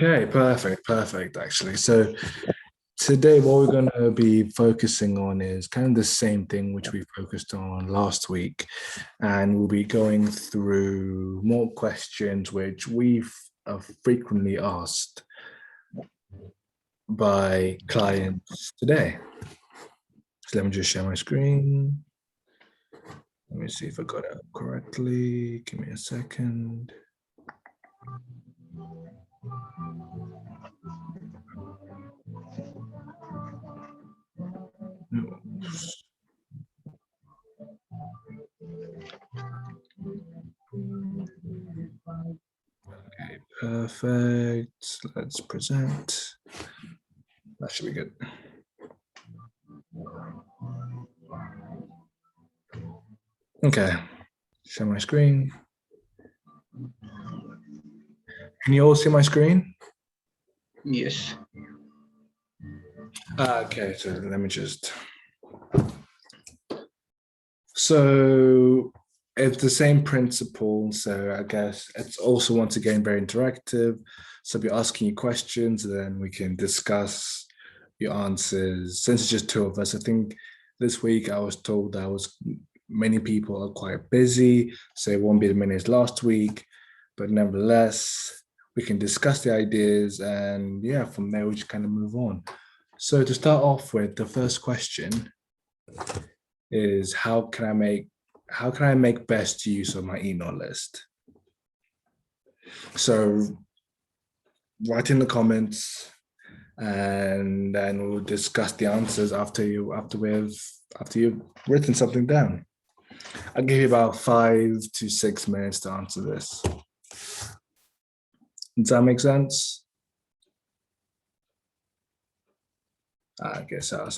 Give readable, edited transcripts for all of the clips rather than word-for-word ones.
Okay, perfect, actually. So today, what we're going to be focusing on is kind of the same thing which we focused on last week, and we'll be going through more questions which we've frequently asked by clients today. So let me just share my screen. Let me see if I got it up correctly. Give me a second. Oops. Okay, perfect. Let's present. That should be good. Okay, share my screen. Can you all see my screen? Yes. Okay, so let me just. So it's the same principle. So I guess it's also once again very interactive. So I'll be asking you questions, and then we can discuss your answers. Since it's just two of us, I think this week I was told that many people are quite busy, so it won't be as many as last week. But nevertheless, we can discuss the ideas, and yeah, from there we just kind of move on. So to start off with, the first question is how can I make best use of my email list? So write in the comments and then we'll discuss the answers after you've written something down. I'll give you about 5 to 6 minutes to answer this. Does that make sense? I guess so.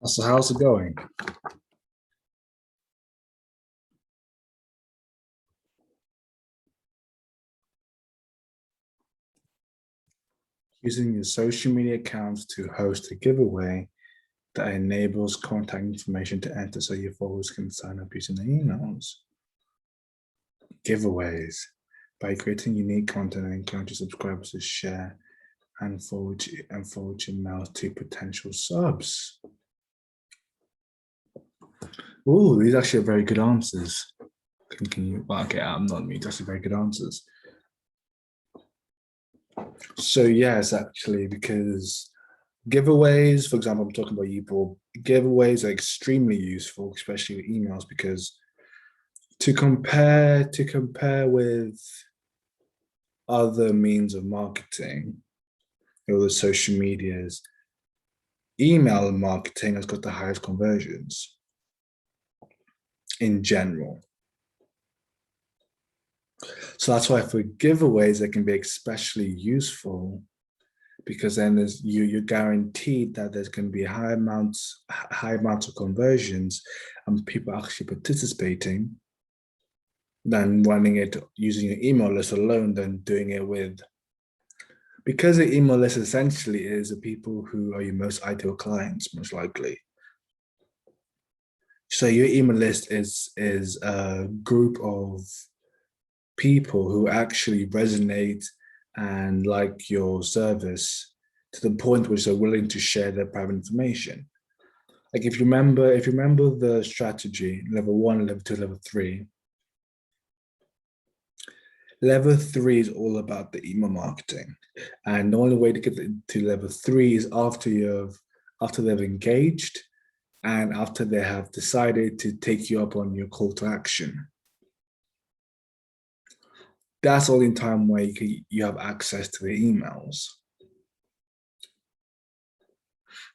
So how's it going? Using your social media accounts to host a giveaway that enables contact information to enter so your followers can sign up using their emails. Giveaways. By creating unique content and encouraging subscribers to share and forward your mails to potential subs. Oh, these actually are very good answers. Can you, well, okay, I'm not me, that's very good answers. So yes, actually, because giveaways, for example, I'm talking about people, giveaways are extremely useful, especially with emails, because to compare with other means of marketing, or the social medias, email marketing has got the highest conversions in general. So that's why for giveaways, they can be especially useful, because then there's you're guaranteed that there's going to be high amounts of conversions and people actually participating than running it using your email list alone, than doing it with, because the email list essentially is the people who are your most ideal clients, most likely. So your email list is a group of people who actually resonate and like your service to the point which they're willing to share their private information. Like if you remember the strategy, level 1, level 2, level 3. Level 3 is all about the email marketing. And the only way to get to level 3 is after they've engaged and after they have decided to take you up on your call to action. That's all in time where you have access to the emails.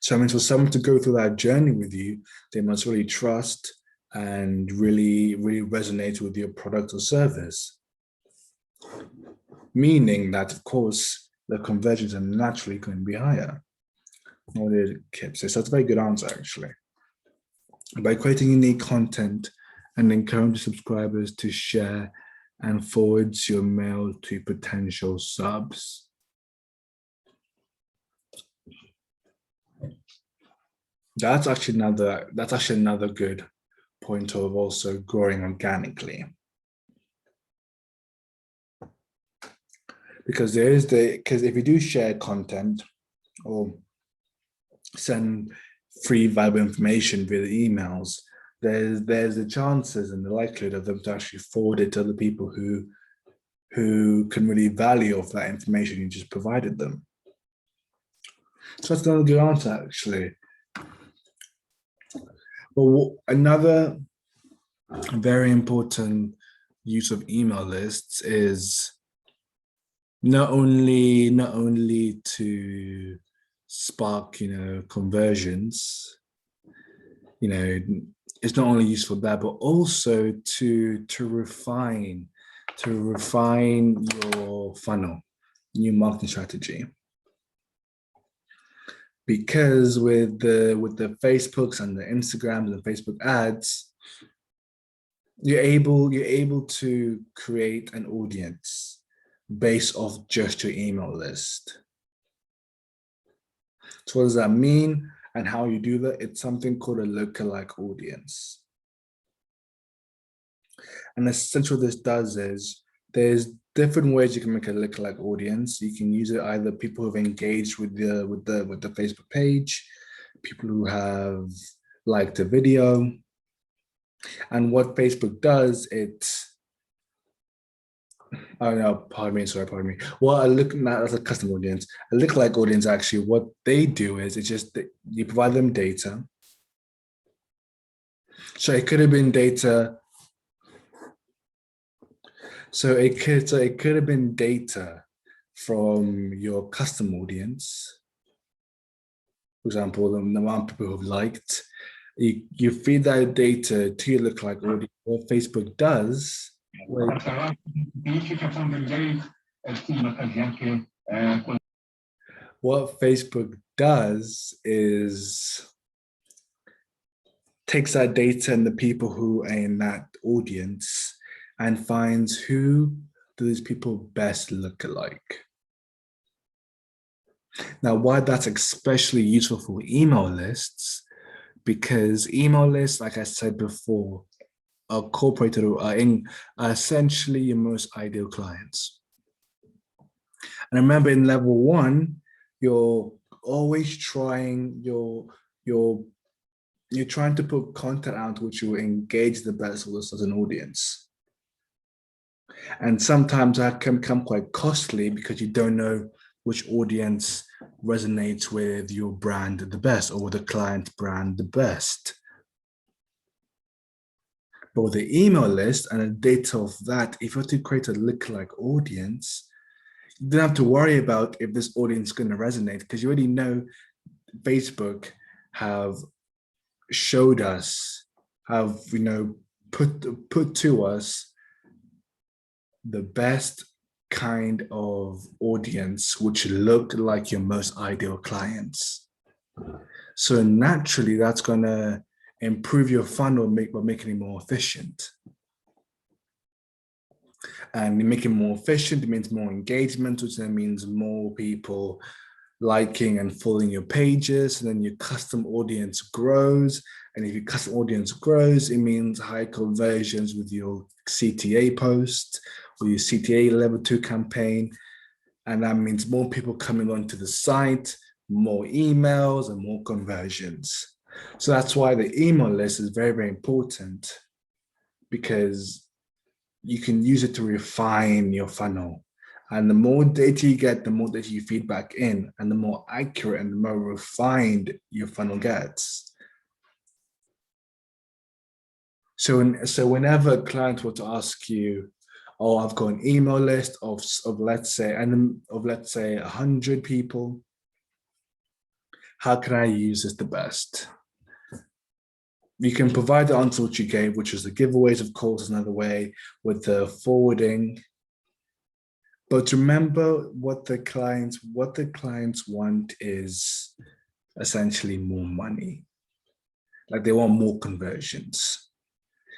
So I mean, for someone to go through that journey with you, they must really trust and really resonate with your product or service. Meaning that, of course, the conversions are naturally going to be higher. What did Kip say? So that's a very good answer, actually. By creating unique content and encouraging subscribers to share and forwards your mail to potential subs. That's actually another good point of also growing organically. Because because if you do share content or send free valuable information via the emails, there's the chances and the likelihood of them to actually forward it to other people who can really value off that information you just provided them. So that's another good answer, actually. Well, another very important use of email lists is not only to spark, conversions, it's not only useful there, but also to refine your funnel, new marketing strategy. Because with the Facebooks and the Instagrams and Facebook ads, you're able to create an audience based off just your email list. So what does that mean and how you do that? It's something called a lookalike audience. And essentially what this does is there's different ways you can make a lookalike audience. You can use it either people who've engaged with the Facebook page, people who have liked a video. And what Facebook does, oh no, pardon me. Well, as a custom audience, a lookalike audience, actually, what they do is it's just that you provide them data. So it could have been data. So it could have been data from your custom audience. For example, the amount of people who've liked. You feed that data to your lookalike audience. What Facebook does. What Facebook does is takes that data and the people who are in that audience and finds who do these people best look alike. Now, why that's especially useful for email lists, because email lists, like I said before, are incorporated or are essentially your most ideal clients. And remember, in level 1, you're always trying you're trying to put content out which will engage the best with a certain audience. And sometimes that can become quite costly because you don't know which audience resonates with your brand the best or with the client brand the best. But with the email list and the data of that, if you have to create a lookalike audience, you don't have to worry about if this audience is going to resonate because you already know Facebook have showed us, have put to us the best kind of audience which look like your most ideal clients. So naturally, that's going to improve your funnel by making it more efficient. And making it more efficient, it means more engagement, which then means more people liking and following your pages, and then your custom audience grows. And if your custom audience grows, it means high conversions with your CTA post or your CTA level 2 campaign. And that means more people coming onto the site, more emails and more conversions. So that's why the email list is very, very important, because you can use it to refine your funnel. And the more data you get, the more data you feed back in, and the more accurate and the more refined your funnel gets. So whenever a client were to ask you, oh, I've got an email list of let's say 100 people, how can I use this the best? You can provide the answer which you gave, which is the giveaways, of course, another way, with the forwarding. But remember, what the clients want is essentially more money. Like, they want more conversions.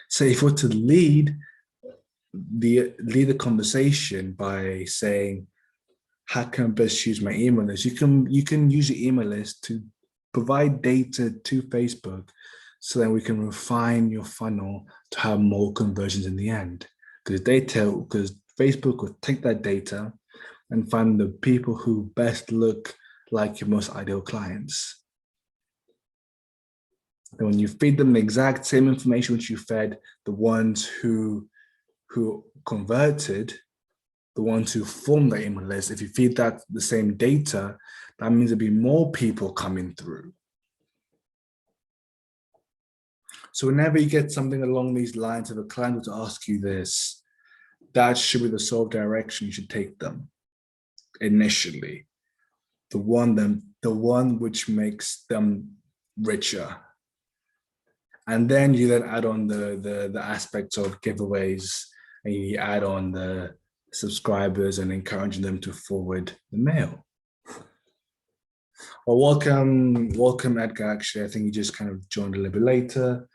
So if we're to lead the conversation by saying, how can I best use my email list? You can use your email list to provide data to Facebook, so then we can refine your funnel to have more conversions in the end. Because Facebook will take that data and find the people who best look like your most ideal clients. And when you feed them the exact same information which you fed the ones who converted, the ones who formed the email list, if you feed that the same data, that means there'll be more people coming through. So whenever you get something along these lines, if a client were to ask you this, that should be the sort of direction you should take them initially. The one which makes them richer. And then you then add on the aspects of giveaways, and you add on the subscribers and encouraging them to forward the mail. Well, welcome, Edgar. Actually, I think you just kind of joined a little bit later.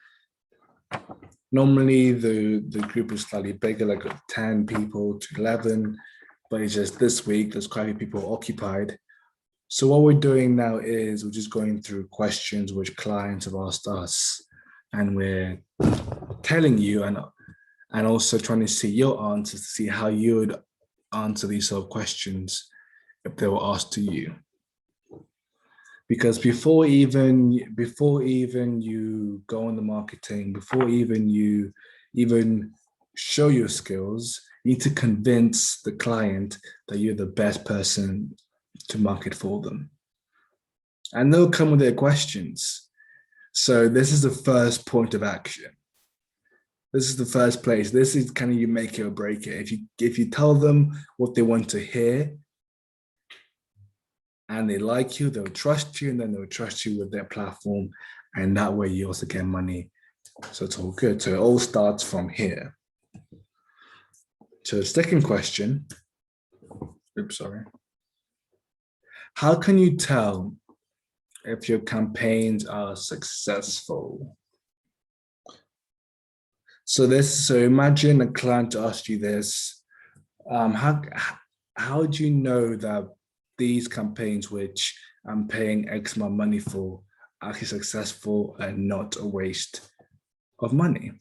Normally, the group is slightly bigger, like 10 people to 11, but it's just this week, there's quite a few people occupied. So what we're doing now is we're just going through questions which clients have asked us, and we're telling you and also trying to see your answers to see how you would answer these sort of questions if they were asked to you. Because before even you go on the marketing, before you show your skills, you need to convince the client that you're the best person to market for them. And they'll come with their questions. So this is the first point of action. This is the first place. This is kind of you make it or break it. If you tell them what they want to hear, and they like you, they'll trust you, and then they'll trust you with their platform. And that way you also get money. So it's all good. So it all starts from here. So the second question, oops, sorry. How can you tell if your campaigns are successful? So imagine a client asked you this. Um, how how do you know that these campaigns, which I'm paying X amount of money for, are actually successful and not a waste of money?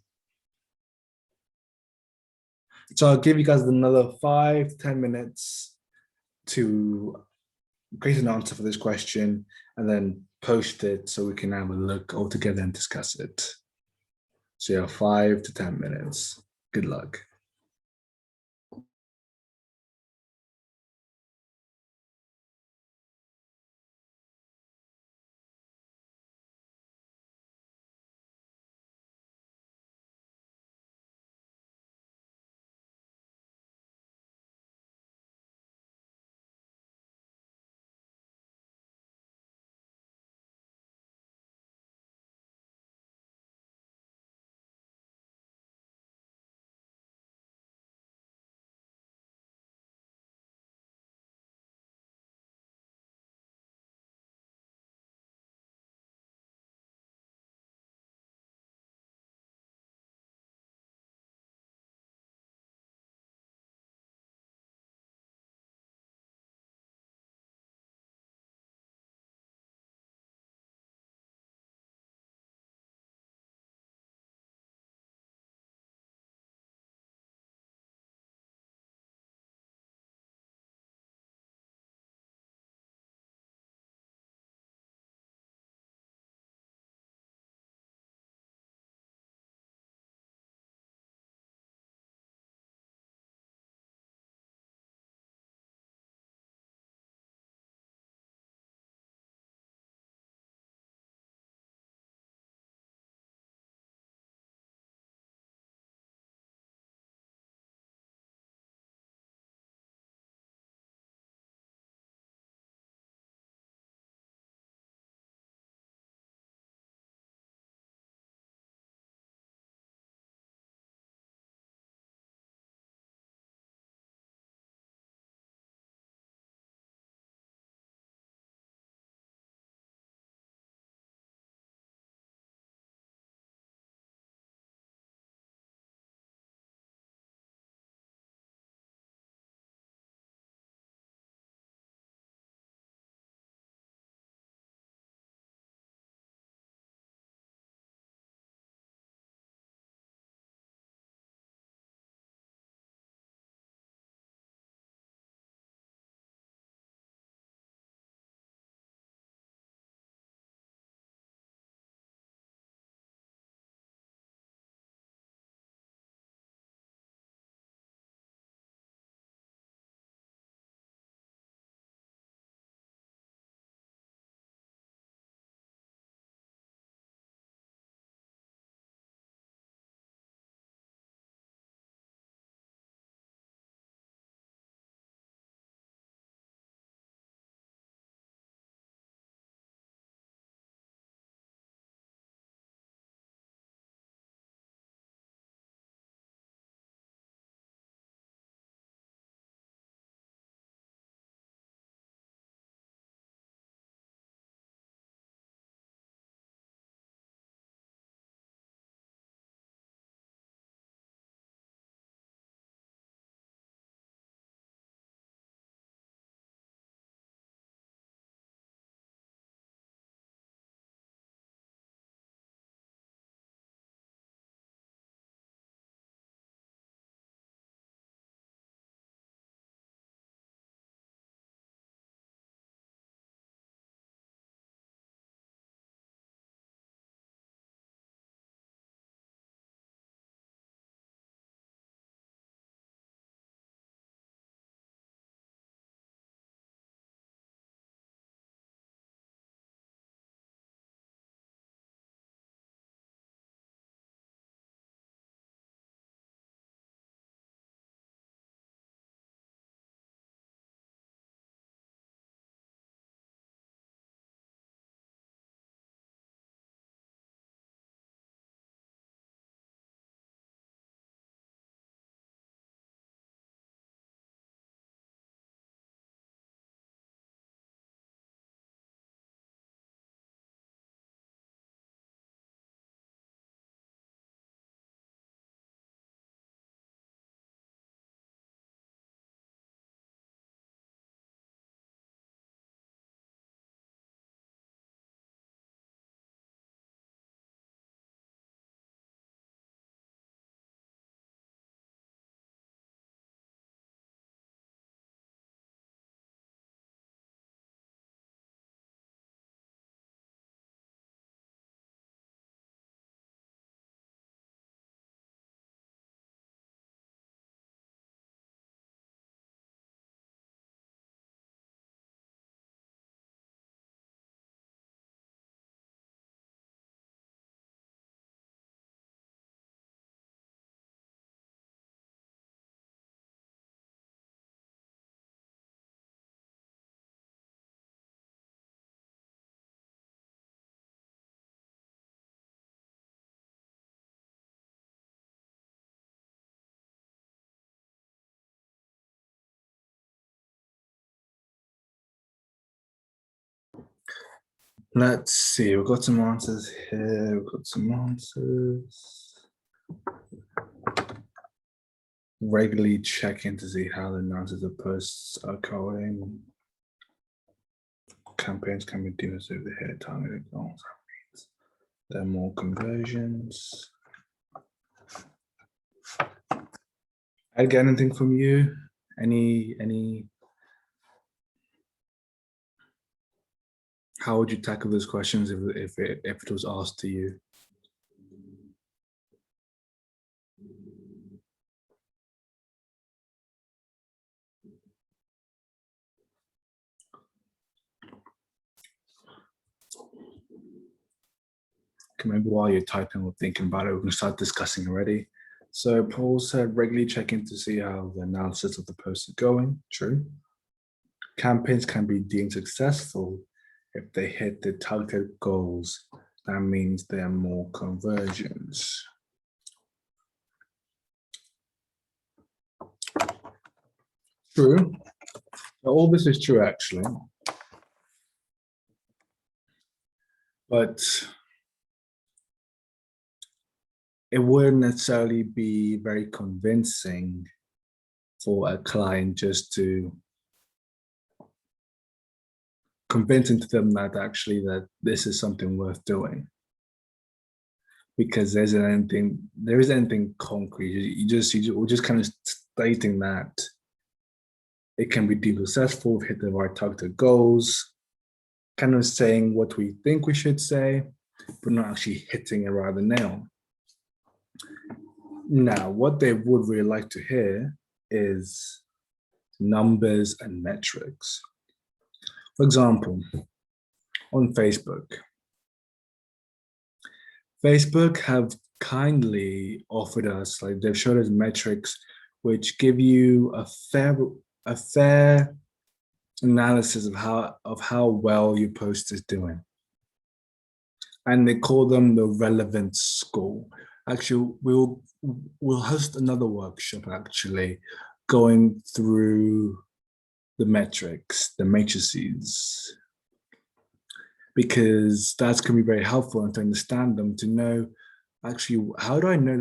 So I'll give you guys another 5, 10 minutes to create an answer for this question and then post it so we can have a look all together and discuss it. So you have 5 to 10 minutes. Good luck. Let's see, we've got some answers here. We've got some answers. Regularly checking to see how the numbers of posts are going. Campaigns can be used over here, targeted goals. There are more conversions. I get anything from you? Any? How would you tackle those questions if it was asked to you? Maybe while you're typing or thinking about it, we can start discussing already. So Paul said regularly checking to see how the analysis of the post is going. True. Campaigns can be deemed successful if they hit the targeted goals. That means there are more conversions. True. All this is true, actually. But it wouldn't necessarily be very convincing for a client just to convincing to them that actually that this is something worth doing, because there isn't anything concrete. We're just kind of stating that it can be deemed successful, hit the right targeted goals, kind of saying what we think we should say, but not actually hitting it right on the nail. Now, what they would really like to hear is numbers and metrics. For example, on Facebook have kindly offered us, like they've showed us metrics which give you a fair analysis of how well your post is doing. And they call them the relevance score. Actually, we'll host another workshop actually going through the metrics, the matrices, because that's going to be very helpful and to understand them, to know actually how do I know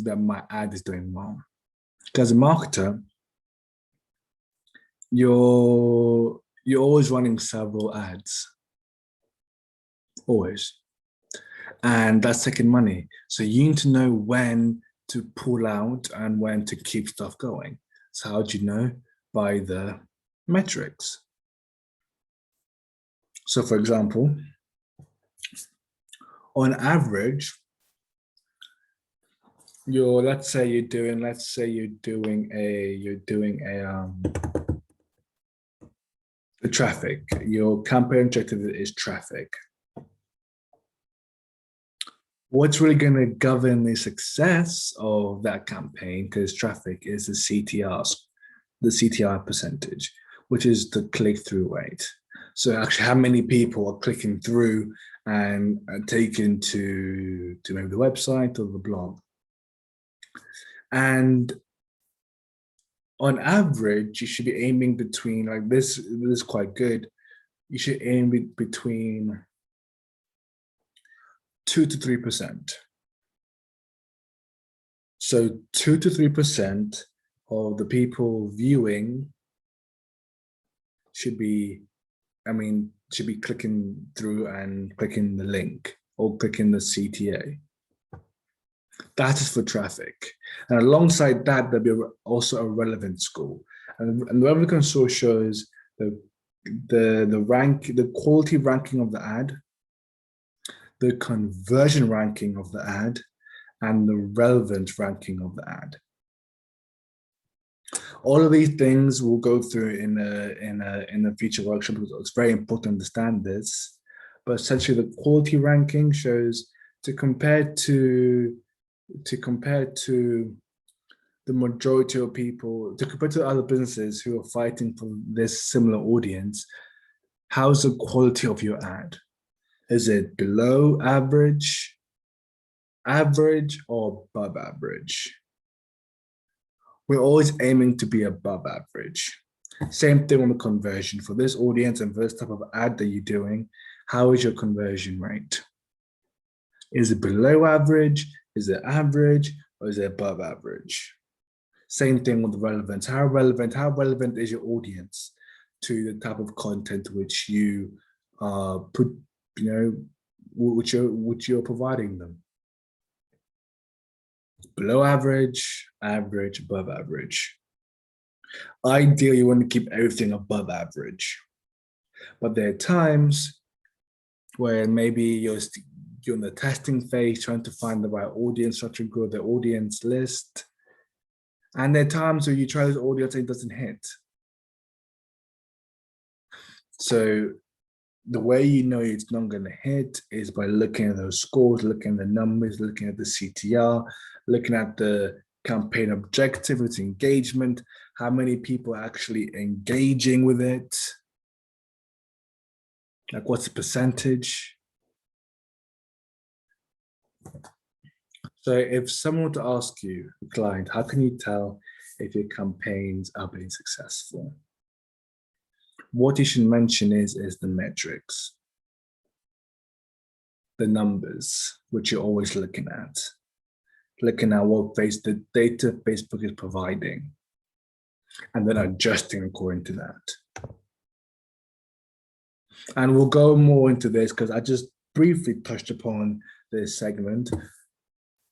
that my ad is doing well. Because as a marketer, you're always running several ads, always, and that's taking money. So you need to know when to pull out and when to keep stuff going. So how do you know? By the metrics. So for example, on average, let's say you're doing the traffic. Your campaign objective is traffic. What's really going to govern the success of that campaign, because traffic is the CTR percentage, which is the click-through rate. So actually how many people are clicking through and taken to maybe the website or the blog. And on average, you should be aiming between, like this is quite good, you should aim between 2 to 3%. So 2 to 3% of the people viewing should be clicking through and clicking the link or clicking the CTA. That is for traffic. And alongside that, there'll be also a relevance score. And the relevance score shows the quality ranking of the ad, the conversion ranking of the ad, and the relevance ranking of the ad. All of these things we'll go through in a future workshop, because it's very important to understand this. But essentially, the quality ranking shows to compare to the majority of people, to compare to other businesses who are fighting for this similar audience, how's the quality of your ad? Is it below average, or above average? We're always aiming to be above average. Same thing on the conversion for this audience and for this type of ad that you're doing. How is your conversion rate? Is it below average? Is it average? Or is it above average? Same thing with relevance. How relevant is your audience to the type of content which you put, which you're providing them? Below average, average, above average. Ideally, you want to keep everything above average. But there are times where maybe you're in the testing phase, trying to find the right audience, trying to grow the audience list. And there are times where you try this audience and it doesn't hit. So the way you know it's not going to hit is by looking at those scores, looking at the numbers, looking at the CTR, looking at the campaign objective, its engagement, how many people are actually engaging with it, like what's the percentage. So if someone were to ask you, a client, how can you tell if your campaigns are being successful? What you should mention is the metrics, the numbers, which you're always looking at what the data Facebook is providing, and then adjusting according to that. And we'll go more into this because I just briefly touched upon this segment,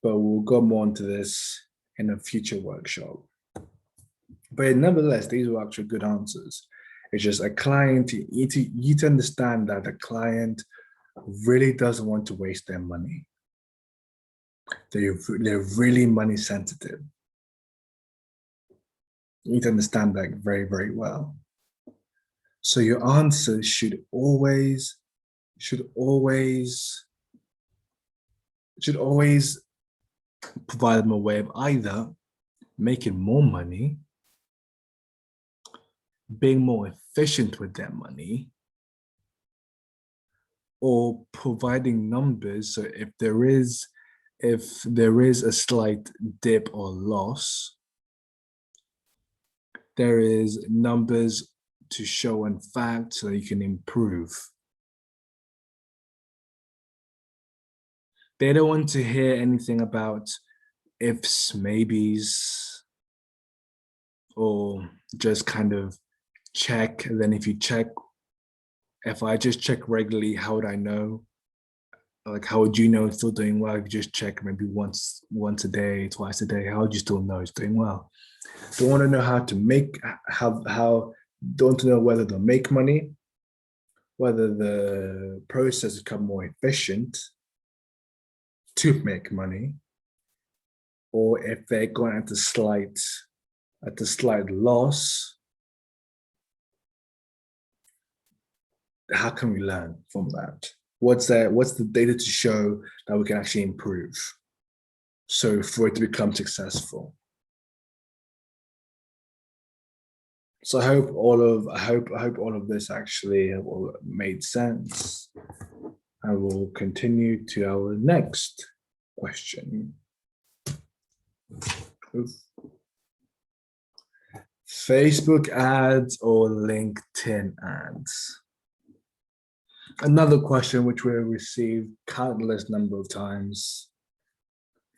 but we'll go more into this in a future workshop. But nevertheless, these were actually good answers. It's just a client, you need to understand that the client really doesn't want to waste their money. They're really money sensitive. You need to understand that very, very well. So your answers should always provide them a way of either making more money, being more efficient with their money, or providing numbers. So if there is a slight dip or loss, there is numbers to show in fact so you can improve. They don't want to hear anything about ifs, maybes, or just kind of check. And then if I just check regularly, how would I know? Like, how would you know it's still doing well? If you just check maybe once a day, twice a day, how would you still know it's doing well? Don't want to know how to make, don't know whether they'll make money, whether the process has become more efficient to make money, or if they're going at a slight loss. How can we learn from that? What's the data to show that we can actually improve? So for it to become successful. So I hope all of this actually made sense. I will continue to our next question. Facebook ads or LinkedIn ads? Another question which we received countless number of times.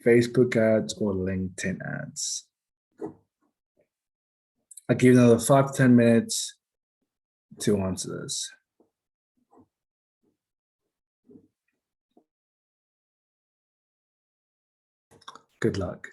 Facebook ads or LinkedIn ads? I'll give you another 5 to 10 minutes to answer this. Good luck.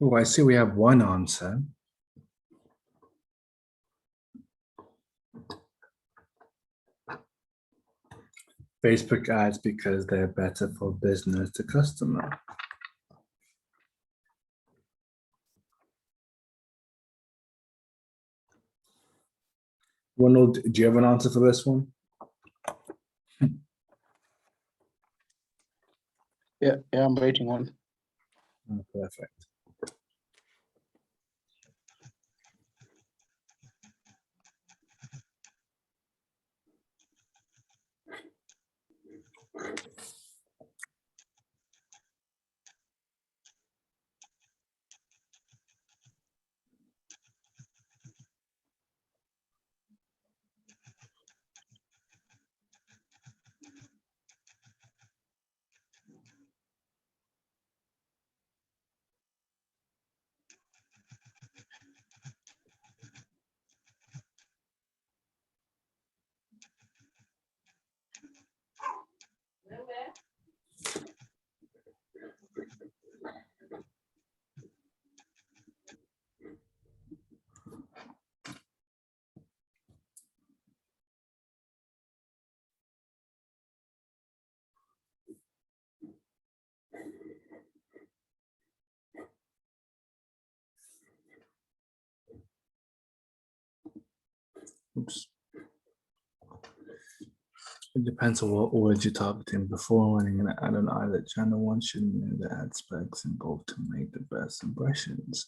Oh, I see we have one answer. Facebook ads because they're better for business to customer. Ronald, do you have an answer for this one? Yeah, I'm waiting on. Oh, perfect. Oops. It depends on what audience you're targeting. Before running an ad on either channel, one should know the ad specs involved to make the best impressions.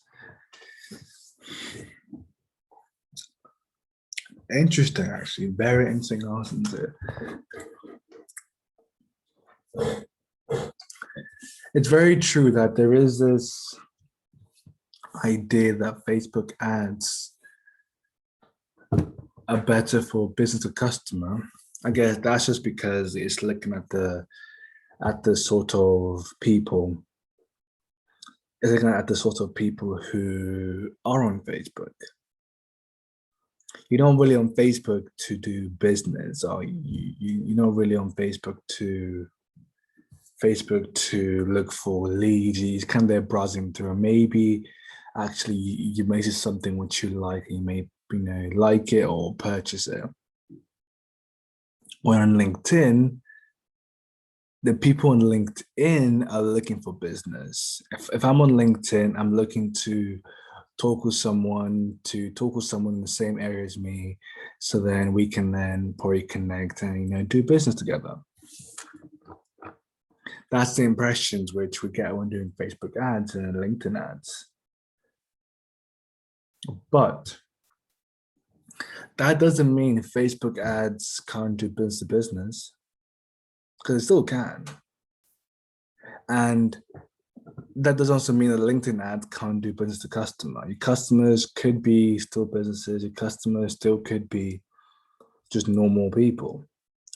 Interesting, actually. Very interesting answer. It's very true that there is this idea that Facebook ads are better for business to customer. I guess that's just because it's looking at the sort of people. It's looking at the sort of people who are on Facebook. You're not really on Facebook to do business, or you're not really on Facebook to look for leads. You're kind of there browsing through. Maybe actually you may see something which you like, and you may like it or purchase it. When on LinkedIn, the people on LinkedIn are looking for business. If I'm on LinkedIn, I'm looking to talk with someone in the same area as me, so then we can then probably connect and do business together. That's the impressions which we get when doing Facebook ads and LinkedIn ads. But that doesn't mean Facebook ads can't do business to business, because it still can. And that does also mean that LinkedIn ads can't do business to customer. Your customers could be still businesses. Your customers still could be just normal people,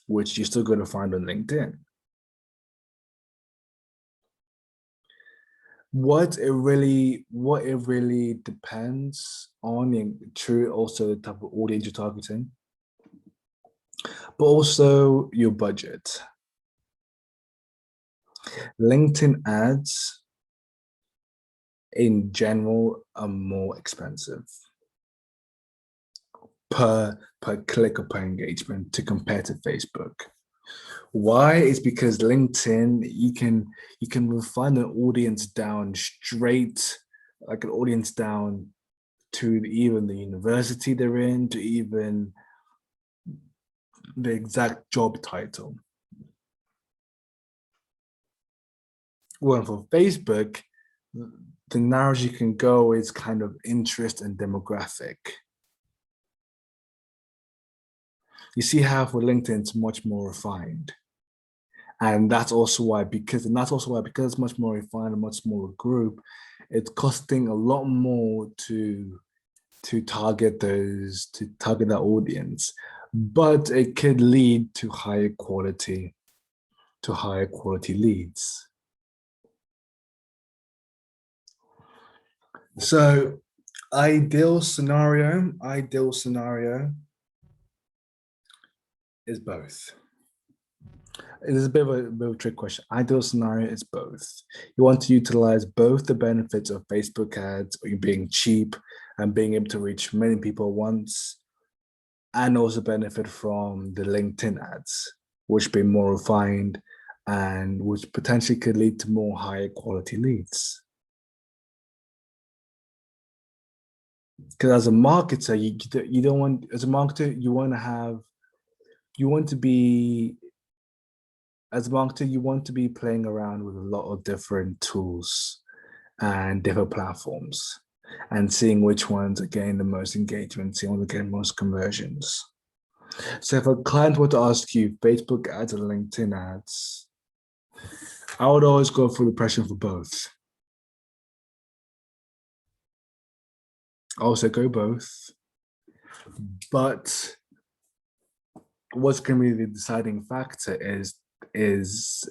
which you're still going to find on LinkedIn. What it really depends on, and true, also the type of audience you're targeting, but also your budget. LinkedIn ads in general are more expensive per click or per engagement to compare to Facebook. Why? Is because LinkedIn, you can refine an audience down straight, like an audience down to even the university they're in, to even the exact job title. Well, for Facebook, the narrowest you can go is kind of interest and demographic. You see how for LinkedIn it's much more refined. And that's also why, because it's much more refined, a much smaller group, it's costing a lot more to target that audience. But it could lead to higher quality leads. So ideal scenario is both. it is a bit of a trick question. Ideal scenario is both. You want to utilize both the benefits of Facebook ads, or you being cheap and being able to reach many people at once, and also benefit from the LinkedIn ads, which be more refined and which potentially could lead to more higher quality leads. Because as a marketer, you don't want, as a marketer, you want to be, as a marketer, you want to be playing around with a lot of different tools and different platforms and seeing which ones are getting the most engagement, seeing what are getting most conversions. So if a client were to ask you Facebook ads or LinkedIn ads, I would always go for the pressure for both. I also go both, but what's going to be the deciding factor is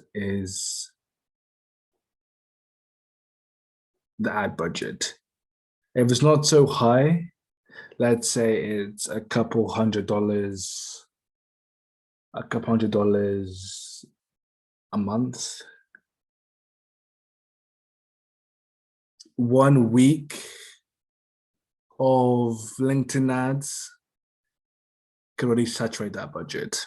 the ad budget. If it's not so high, let's say it's a couple hundred dollars a month, 1 week of LinkedIn ads can already saturate that budget.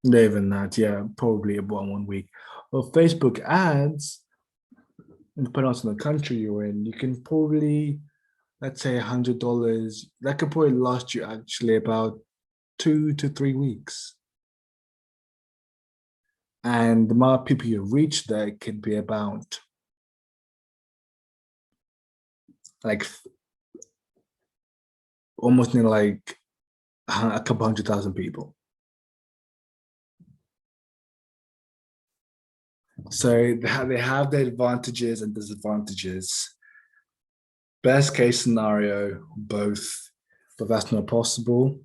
Not even that, yeah, probably about 1 week. Well, Facebook ads, depending on the country you're in, you can probably, let's say $100, that could probably last you actually about 2 to 3 weeks. And the amount of people you reach there could be about like almost near like a couple 100,000 people. So they have the advantages and disadvantages. Best case scenario, both, but that's not possible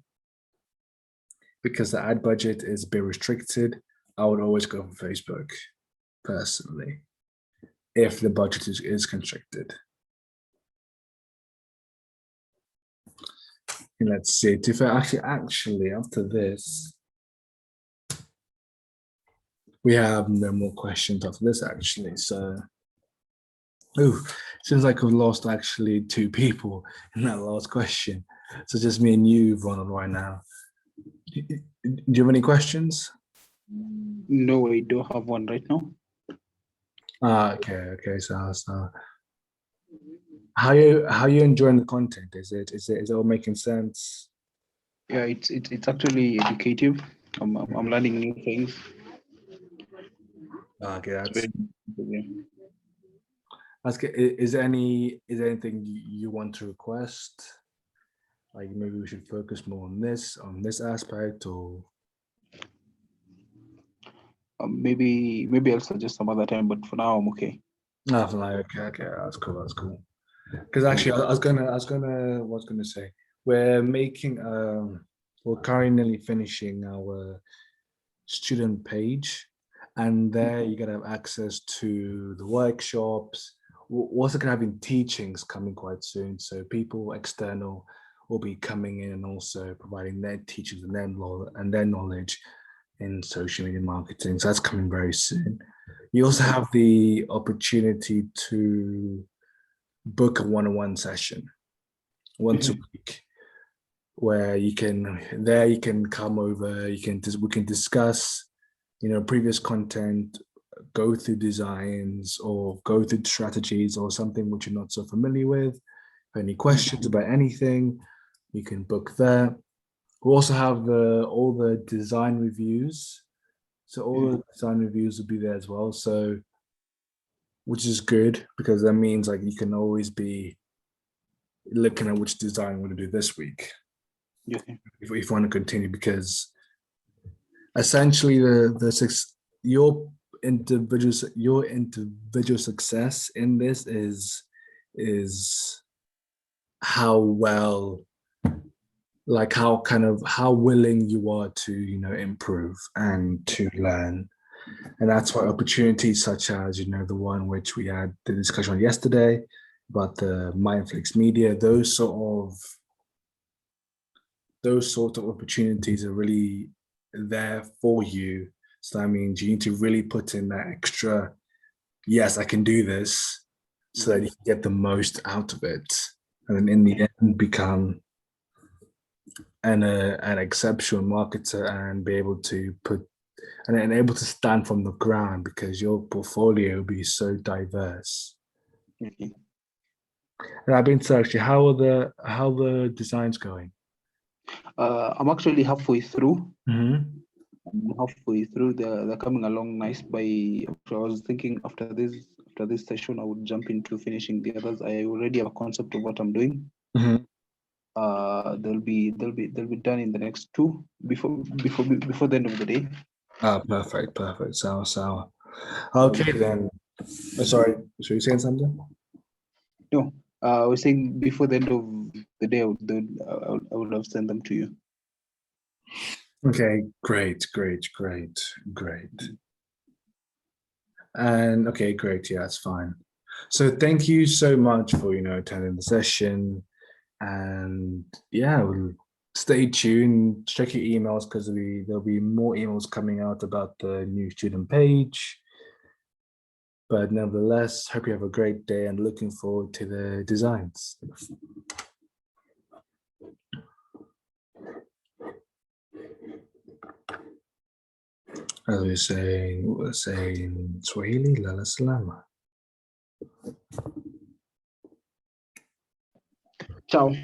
because the ad budget is a bit restricted. I would always go for Facebook personally if the budget is constricted. And let's see, actually after this, we have no more questions after this actually. So, seems like we've lost actually 2 people in that last question. So just me and you, Ronald, right now. Do you have any questions? No, I don't have one right now. Okay. So how you enjoying the content? Is it all making sense? Yeah, it's actually educative. I'm learning new things. Okay, It's that's very, good. Is there anything you want to request? Like maybe we should focus more on this aspect, or maybe I'll suggest some other time, but for now I'm okay. nothing like okay, that's cool. Because actually, I was gonna say we're making we're currently finishing our student page, and there you're gonna have access to the workshops. We're also gonna have teachings coming quite soon, so people external will be coming in and also providing their teachings and their knowledge in social media marketing. So that's coming very soon. You also have the opportunity to book a one-on-one session once a week, where you can come over. We can discuss, previous content, go through designs or go through strategies or something which you're not so familiar with. Any questions about anything, you can book there. We also have all the design reviews. So all the design reviews will be there as well. So, which is good because that means like you can always be looking at which design we want to do this week. Yeah. If you want to continue, because essentially your individual success in this is how well, like how willing you are to improve and to learn. And that's why opportunities such as the one which we had the discussion on yesterday about the Mindflix Media, those sort of opportunities are really there for you. So that means you need to really put in that extra, yes, I can do this, so that you can get the most out of it. And then in the end become an exceptional marketer and be able to put and able to stand from the ground because your portfolio will be so diverse. Okay. And I've been to actually, how the designs going? I'm actually halfway through. Mm-hmm. I'm halfway through. They're coming along nice. I was thinking after this session, I would jump into finishing the others. I already have a concept of what I'm doing. Mm-hmm. They'll be done in the next two before the end of the day. Ah, perfect. Sour. Okay, then. Sorry, were you saying something? No, I was saying before the end of the day, I would have sent them to you. Okay, great. And okay, great. Yeah, that's fine. So thank you so much for attending the session, and yeah, we'll stay tuned. Check your emails because there'll be more emails coming out about the new student page. But nevertheless, hope you have a great day and looking forward to the designs. As we say in Swahili, lala salama. Ciao.